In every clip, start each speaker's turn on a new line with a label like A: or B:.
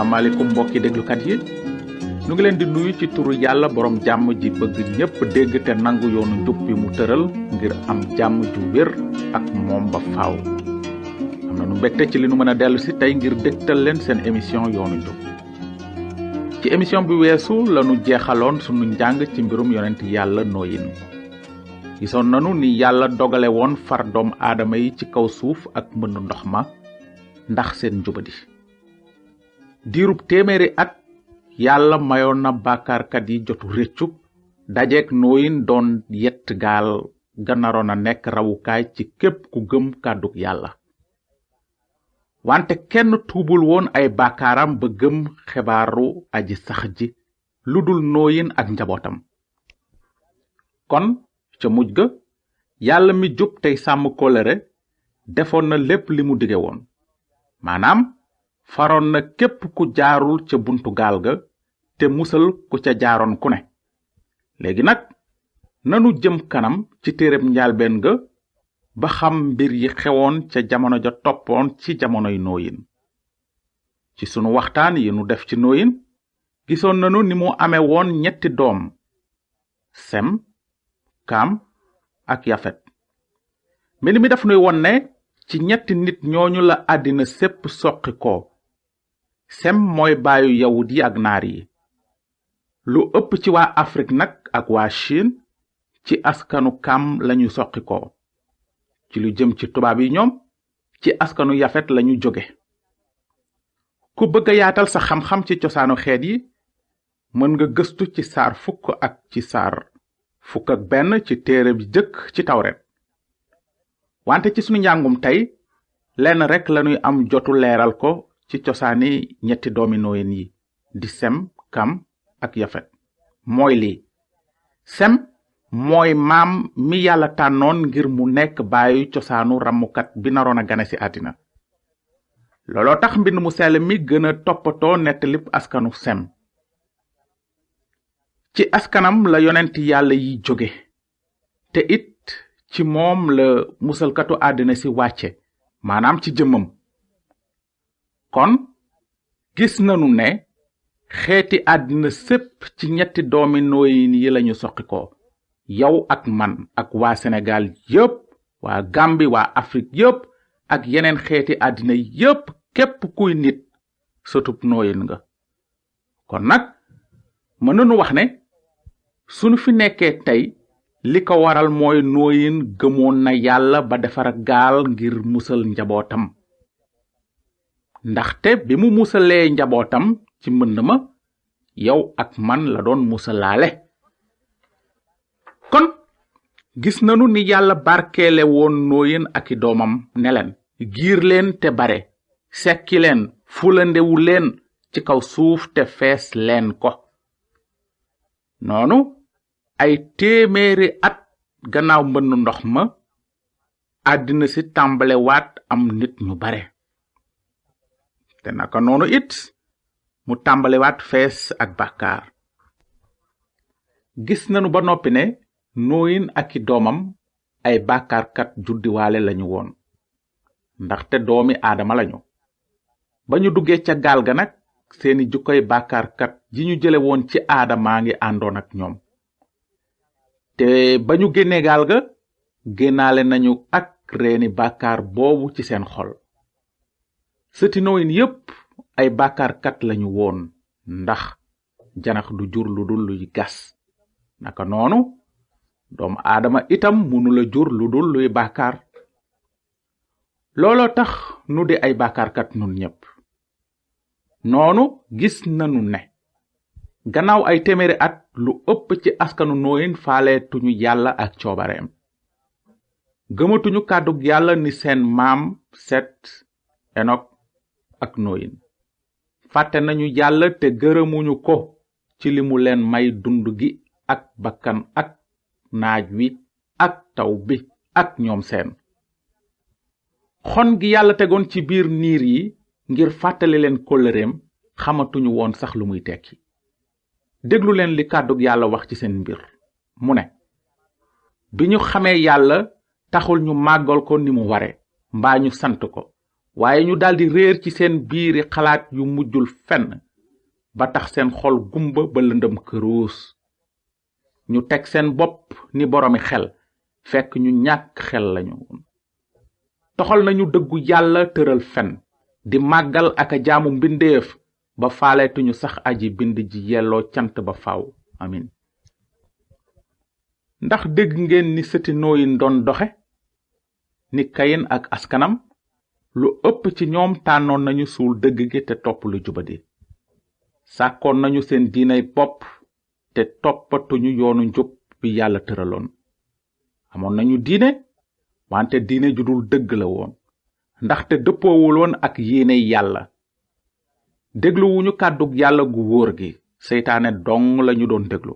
A: asalaamaaleykum mbokki déglukat yi nu ngi leen di nuyu ci turu yàlla borom jàmm ji bëgg ñépp dégg te nangu yoonu njub bi mu tëral ngir am jàmm ju wér ak moom ba faaw. am na nu mbégte ci li nu mën a dellu si tey ngir dégtal leen seen émission yoonu njub. ci émission bi weesu lanu jeexaloon sunu njàng ci mbirum yonent yàlla nooyin. gisoon nanu ni yàlla dogale woon far doom aadama yi ci kaw suuf ak mbënn ndox ma ndax seen njubadi. diirub téeméeri at yàlla mayoon na bàkkaarkat yi jotu réccu dajeek nooyin doon yett gaal ga naroon a nekk rawukaay ci képp ku gëm kàddug yàlla. wante kenn tuubul woon ay bàkkaaram ba gëm xibaaru aji sax ji lu dul nooyin ak njabootam. kon ca mujj ga yàlla mi jub tey sàmm kóllëre defoon na lépp li mu dige woon, maanaam faroon na képp ku jaarul ca buntu gaal ga te musal ku ca jaaroon ku ne. léegi nag nanu jëm kanam ci téereb njaalbeen ga ba xam mbir yi xewoon ca jamono ja toppoon ci jamonoy nooyin. ci sunu waxtaan yi nu def ci nooyin gisoon nanu ni mu amee woon ñetti doom: sem, kaam ak yafet. mbind mi daf nuy won ne ci ñetti nit ñooñu la àddina sépp soqi ko. sem mooy baayu yawut yi ak naar yi. lu ëpp ci waa Afrique nag ak waa Chine ci askanu kaam lañu soqi ko. ci lu jëm ci tubaab yi ñoom ci askanu yafet lañu jóge. ku bëgg a yaatal sa xam-xam ci cosaanu xeet yi mën nga gëstu ci saar 10 ak ci saar 11 ci téere bi jëkk ci tawret. wante ci sunu njàngum tey lenn rekk lañuy am jotu leeral ko ci cosaani ñetti doomi nooyin yi di sem, kam ak yafet. mooy lii: sem mooy maam mi yàlla tànnoon ngir mu nekk baayu cosaanu rammukat bi naroon a gane ci àddina. looloo tax mbind mu sell mi gën a toppatoo nettalib askanu sem. ci askanam la yonent yàlla yi jóge te it ci moom la musalkatu àddina si wàcce, maanaam ci jëmmam. kon gis nanu ne xeeti àddina sépp ci ñetti doomi nooyin yi lañu soqi ko. yow ak man ak waa Sénégal yépp, waa Gàmbi, waa Afrique yépp ak yeneen xeeti àddina yépp, képp kuy nit sëtub nooyin nga. kon nag mën nanu wax ne sunu fi nekkee tey li ko waral mooy nooyin gëmoon na yàlla ba defar gaal ngir musal njabootam. ndaxte bi mu musalee njabootam ci mbënd ma, yow ak man la doon musalaale. kon gis nanu ni yàlla barkeele woon nooyin ak i doomam ne leen: giir leen te bare, sekki leen, fulandewu leen ci kaw suuf te fees leen ko. noonu ay téeméeri at gannaaw mbënn ndox ma, àddina si tàmbalewaat am nit ñu bare. te naka noonu it mu tàmbalewaat fees ak bàkkaar. gis nanu ba noppi ne nooyin ak i doomam ay bàkkaarkat juddiwaale lañu woon, ndaxte doomi aadama lañu. ba ñu duggee ca gaal ga nag seeni jukkoy bàkkaarkat ji ñu jële woon ci aadamaa ngi àndoon ak ñoom. te ba ñu génnee gaal ga génnaale nañu ak reeni bàkkaar boobu ci seen xol. sëti nooyin yépp ay bàkkaarkat lañu woon, ndax janax du jur lu dul luy gas. naka noonu doomu aadama itam mënula jur lu dul luy bàkkaar. looloo tax nu di ay bàkkaarkat nun ñépp. noonu gis nanu ne gannaaw ay téeméeri at lu ëpp ci askanu nooyin faaleetuñu yàlla ak coobareem. gëmatuñu kàddug yàlla ni seen maam Set, Enok ak nooyin. fàtte nañu yàlla te gërëmuñu ko ci li mu leen may dund gi ak bakkan ak naaj wi ak taw bi ak ñoom seen. xon gi yàlla tegoon ci biir niir yi ngir fàttali leen kóllëreem xamatuñu woon sax lu muy tekki. déglu leen li kàddug yàlla wax ci seen mbir. mu ne: bi ñu xamee yàlla taxul ñu màggal ko ni mu ware mbaa ñu sant ko, waaye ñu daldi réer ci seen biiri xalaat yu mujjul fenn ba tax seen xol gumba ba lëndëm këruus. ñu teg seen bopp ni boroomi xel fekk ñu ñàkk xel lañu woon. toxal nañu dëggu yàlla tëral fen di màggal ak a jaamu mbindeef ba faaleetuñu sax aji bind ji yelloo cant ba faaw. amin. ndax dégg ngeen ni sëti nooyin doon doxe ni kayin ak askanam? lu ëpp ci ñoom tànnoon nañu suul dëgg gi te topp lu jubadi. sàkkoon nañu seen diinay bopp te toppatuñu yoonu njub bi yàlla tëraloon. amoon nañu diine wante diine ju dul dëgg la woon ndaxte dëppoowuloon ak yéene yàlla. dégluwuñu kàddug yàlla gu wóor gi, seytaane dong lañu doon déglu.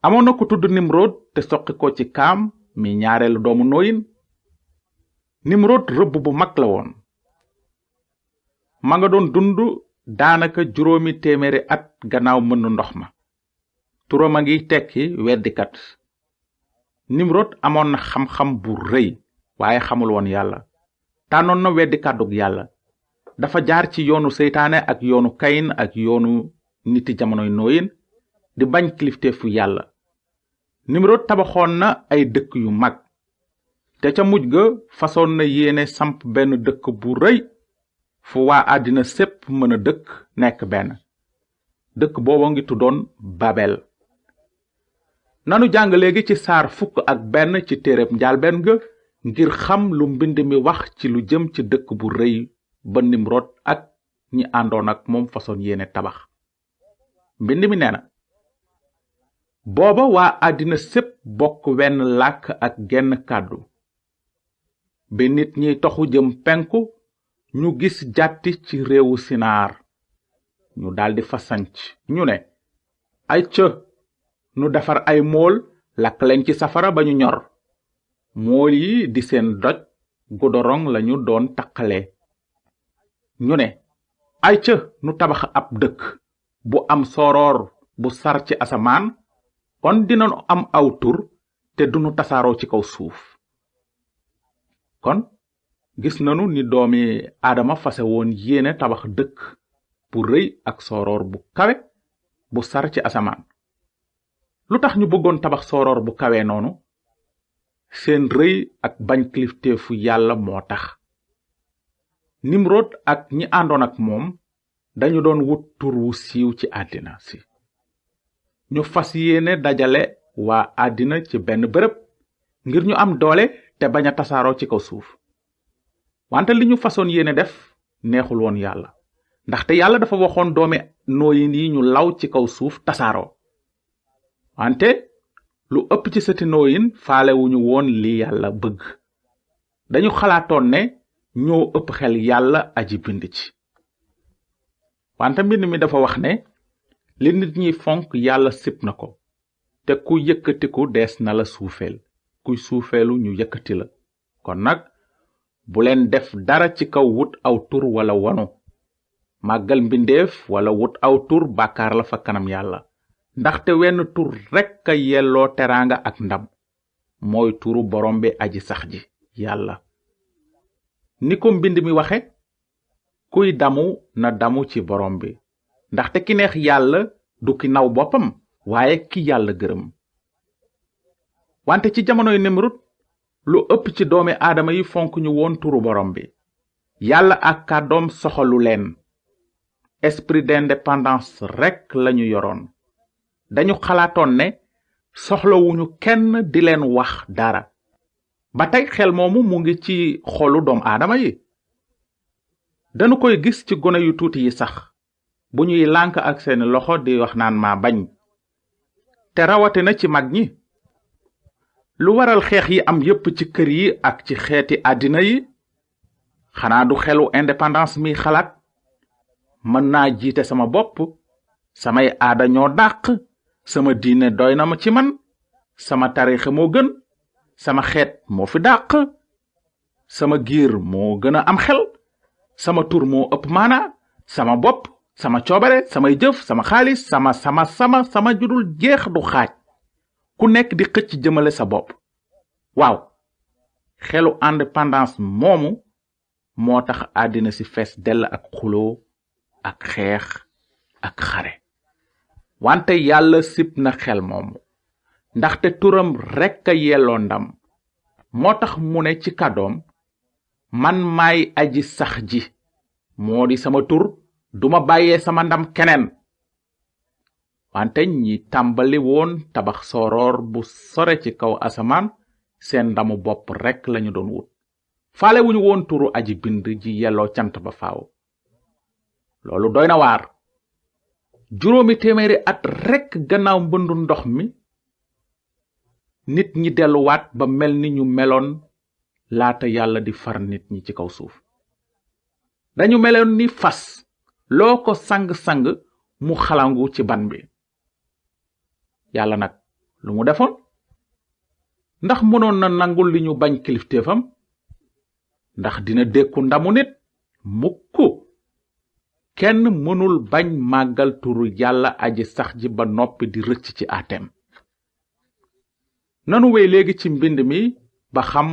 A: amoon na ku tudd Nimrod te soqi ko ci Kaam mi ñaareelu doomu Nooyin. Nimrod rëbb bu mag la woon. ma nga doon dund daanaka 800 at gannaaw mënn ndox ma. turam a ngi tekki weddikat. Nimrod amoon na xam-xam bu rëy waaye xamul woon yàlla. tànnoon na weddi kàddug yàlla. dafa jaar ci yoonu seytaane ak yoonu Kayin ak yoonu niti jamonoy Nooyin di bañ kilifteefu yàlla. Nimrod tabaxoon na ay dëkk yu mag te ca mujj ga fasoon na yéene samp benn dëkk bu rëy fu waa àddina sépp mën a dëkk nekk benn. dëkk booba ngi tuddoon Babel. nanu jàng léegi ci saar 1 ci téereb njaalbeen ga ngir xam lu mbind mi wax ci lu jëm ci dëkk bu rëy ba Nimrod ak ñi àndoon ak moom fasoon yéene tabax. mbind mi nee na, booba waa àddina sépp bokk wenn làkk ak genn kàddu. bi nit ñi toxu jëm penku ñu gis jàtti ci réewu Sinaar. ñu daldi fa sanc ñu ne, ay cë nu defar ay mool lakk leen ci safara ba ñu ñor. mool yi di seen doj godorong lañu doon taqale. ñu ne, ay cë nu tabax ab dëkk bu am soroor bu sar ci asamaan, kon dinañu am aw tur te duñu tasaaroo ci kaw suuf. kon gis nanu ni doomi Aadama fase woon yéene tabax dëkk bu rëy ak soroor bu kawe bu sar ci asamaan. lu tax ñu bëggoon tabax soroor bu kawe noonu? seen rëy ak bañ kilifteefu yàlla moo tax. Nimrod ak ñi àndoon ak moom dañu doon wut tur wu siiw ci àddina si. ñu fas yéene dajale waa àddina ci benn bërëb ngir ñu am doole te bañ a tasaaroo ci kaw suuf. wante li ñu fasoon yéene def neexul woon yàlla, ndaxte yàlla dafa waxoon doomi Nooyin yi ñu law ci kaw suuf tasaaroo. wante lu ëpp ci sëti Nooyin faalewuñu woon li yàlla bëgg. dañu xalaatoon ne ñoo ëpp xel yàlla aji bind ci. wante mbind mi dafa wax ne li nit ñi fonk yàlla sib na ko, te ku yëkkatiku dees na la suufeel, kuy suufeelu ñu yëkkati la. kon nag bu leen def dara ci kaw wut aw tur wala wanu. màggal mbindeef wala wut aw tur bàkkaar la fa kanam yàlla, ndaxte wenn tur rekk a yelloo teraanga ak ndam, mooy turu borom bi aji sax ji yàlla. ni ko mbind mi waxe, kuy damu na damu ci borom bi, ndaxte ki neex yàlla du ki naw boppam waaye ki yàlla gërëm. wante ci jamonoy Nimrod lu ëpp ci doomi aadama yi fonk ñu woon turu borom bi. yàlla ak kàddoom soxalu leen. esprit d'indépendance rekk lañu yoroon. dañu xalaatoon ne soxlawuñu kenn di leen wax dara. ba tey xel moomu mu ngi ci xolu doom aadama yi. dañu koy gis ci gone yu tuuti yi sax bu ñuy lànk ak seeni loxo di wax naan ma bañ. te rawatina ci mag ñi. lu waral xeex yi am yépp ci kër yi ak ci xeeti àddina yi? xanaa du xelu indépendance mi xalaat, mën naa jiite sama bopp, samay aada ñoo dàq, sama diine doy na ma ci man, sama tariixa moo gën, sama xeet moo fi dàq, sama giir moo gën a am xel, sama tur moo ëpp maana, sama bopp, sama coobare, samay jëf, sama xaalis, sama judul jeex du xaaj. ku nekk di xëcc jëmale sa bopp. waaw, xelu indépendance moomu moo tax àddina si fees dell ak xuloo ak xeex ak xare. wante yàlla sib na xel moomu ndaxte turam rekk a yelloo ndam. moo tax mu ne ci kàddoom, man maay aji sax ji, moo di sama tur, duma bàyyee sama ndam keneen. wante ñi tàmbali woon tabax soroor bu sore ci kaw asamaan seen ndamu bopp rekk lañu doon wut. faale wuñu woon turu aji bind ji yelloo cant ba faaw. loolu doy na waar. 700 at rekk gannaaw mbëndu ndox mi, nit ñi delluwaat ba mel ni ñu meloon laata yàlla di far nit ñi ci kaw suuf. dañu meloon ni fas, loo ko sang-sang mu xalangu ci ban bi. yàlla nag lu mu defoon? ndax mënoon na nangul li ñu bañ kilifteefam? ndax dina dékku ndamu nit? mukk. kenn mënul bañ màggal turu yàlla aji sax ji ba noppi di rëcc ci àtteem. nanu wey léegi ci mbind mi ba xam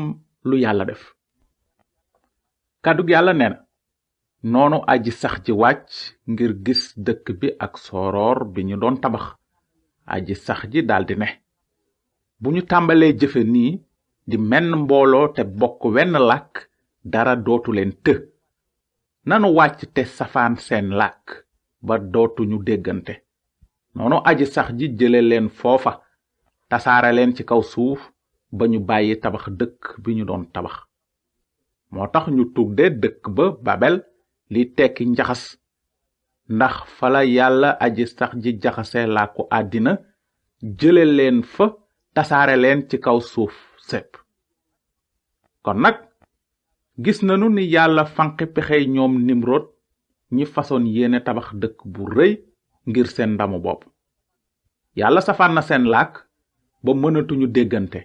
A: lu yàlla def. kàddug yàlla nee na, noonu aji sax ji wàcc ngir gis dëkk bi ak soroor bi ñu doon tabax. aji sax ji daldi ne, bu ñu tàmbalee jëfe nii di menn mbooloo te bokk wenn làkk, dara dootu leen të. nanu wàcc te safaan seen làkk ba dootuñu déggante. noonu aji sax ji jële leen foofa, tasaare leen ci kaw suuf ba ñu bàyyi tabax dëkk bi ñu doon tabax. moo tax ñu tudde dëkk ba Babel, li tekki njaxas, ndax fala yàlla aji sax ji jaxase làkku àddina, jële leen fa, tasaare leen ci kaw suuf sépp. kon nag gis nanu ni yàlla fanqi pexey ñoom Nimrod ñi façon yéene tabax dëkk bu rëy ngir seen ndamu bopp. yàlla safaan na seen làkk ba mënatuñu déggante.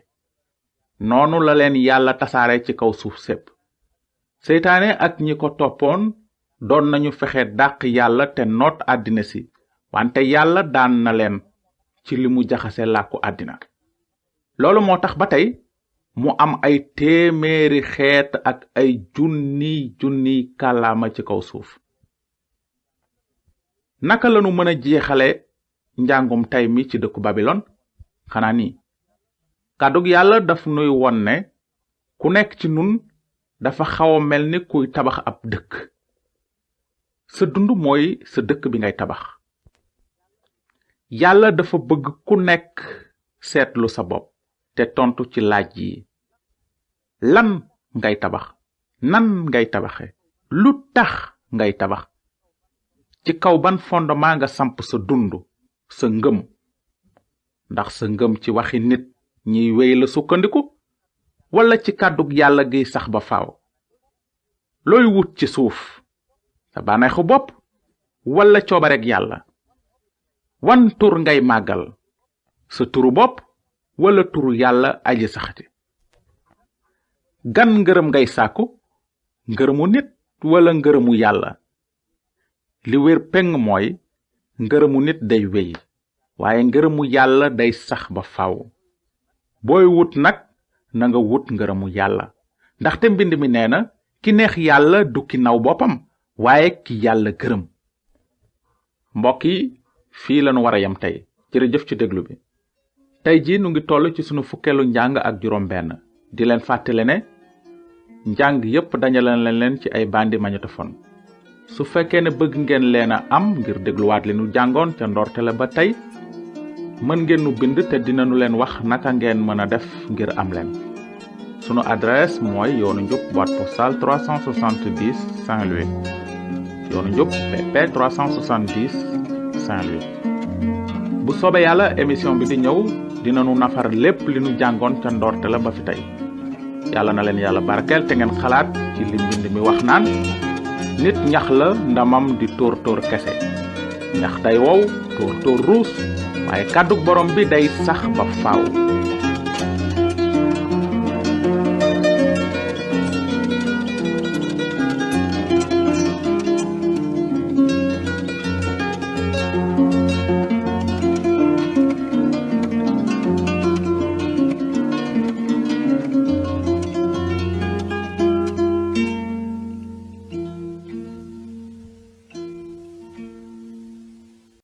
A: noonu la leen yàlla tasaare ci kaw suuf sépp. seytaane ak ñi ko toppoon doon nañu fexe dàq yàlla te noot àddina si, wante yàlla daan na leen ci li mu jaxase làkku àddina. loolu moo tax ba tey mu am ay téeméeri xeet ak ay junniy kàllaama ci kaw suuf. naka lanu mën a jeexale njàngum tey mi ci dëkku Babilon? xanaa nii, kàddug yàlla daf nuy won ne ku nekk ci nun dafa xaw a mel ni kuy tabax ab dëkk. sa dund mooy sa dëkk bi ngay tabax. yàlla dafa bëgg ku nekk seetlu sa bopp te tontu ci laaj yi. lan ngay tabax? nan ngay tabaxe? lu tax ngay tabax? ci kaw ban fondement nga samp sa dund, sa ngëm? ndax sa ngëm ci waxi nit ñiy wéy la sukkandiku, wala ci kàddug yàlla giy sax ba faaw? looy wut ci suuf, sa bànneexu bopp wala coobareg yàlla? wan tur ngay màggal, sa turu bopp wala turu yàlla aji saxati? gan ngërëm ngay sàkku, ngërëmu nit wala ngërëmu yàlla? li wér peng mooy ngërëmu nit day wéy, waaye ngërëmu yàlla day sax ba faaw. booy wut nag na nga wut ngërëmu yàlla, ndaxte mbind mi nee na, ki neex yàlla du ki naw boppam, waaye ki yàlla gërëm. mbokk yi, fii lanu war a yem tey. jërëjëf ci déglu bi. tey ji nu ngi toll ci sunu fukkeelu njàng ak juróom benn. di leen fàttale ne njàng yépp dañale leen ci ay bandi magnétophone. su fekkee ne bëgg ngeen leen a am ngir dégluwaat li nu jàngoon ca ndorte la ba tey, mën ngeen nu bind te dinanu leen wax naka ngeen mën a def ngir am leen. sunu adresse mooy yoonu njub, boîte postale 370 Saint-Louis. yoonu njub, PP 370 Saint-Louis. bu soobee yàlla émission bi di ñëw dinanu nafar lépp li nu jàngoon ca ndorte la ba fi tey. yàlla na leen yàlla barkeel te ngeen xalaat ci li mbind mi wax naan, nit ñax la ndamam di tóor kese. ñax day wow, tóor ruus, waaye kàddug borom bi day sax ba faaw.